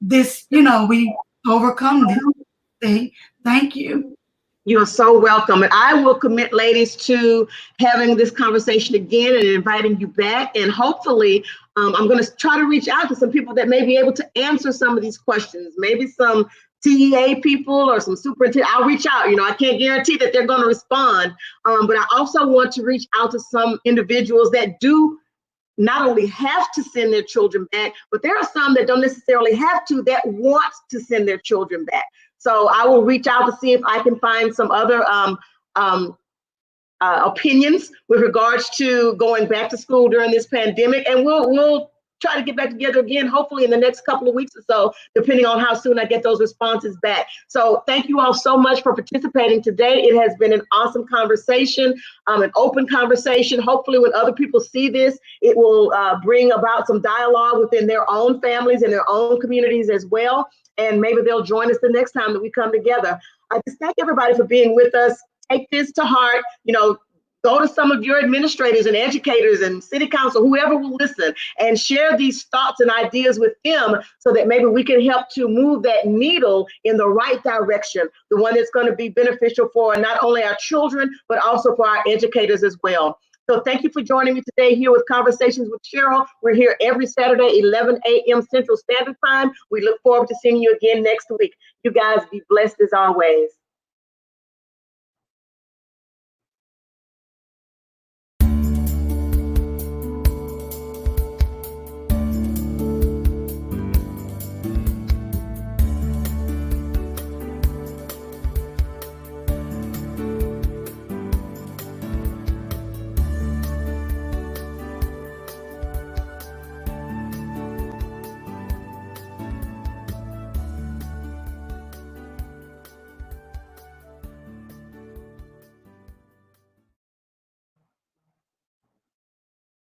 this, we overcome this thing. Thank you.
You're so welcome. And I will commit, ladies, to having this conversation again and inviting you back. And hopefully, I'm going to try to reach out to some people that may be able to answer some of these questions. Maybe some TEA people or some superintendent. I'll reach out. I can't guarantee that they're going to respond. But I also want to reach out to some individuals that do not only have to send their children back, but there are some that don't necessarily have to, that want to send their children back. So I will reach out to see if I can find some other opinions with regards to going back to school during this pandemic, and we'll try to get back together again, hopefully in the next couple of weeks or so, depending on how soon I get those responses back. So thank you all so much for participating today. It has been an awesome conversation, an open conversation. Hopefully when other people see this, it will bring about some dialogue within their own families and their own communities as well. And maybe they'll join us the next time that we come together. I just thank everybody for being with us. Take this to heart, go to some of your administrators and educators and city council, whoever will listen, and share these thoughts and ideas with them so that maybe we can help to move that needle in the right direction, the one that's going to be beneficial for not only our children, but also for our educators as well. So thank you for joining me today here with Conversations with Cheryl. We're here every Saturday, 11 a.m. Central Standard Time. We look forward to seeing you again next week. You guys be blessed as always.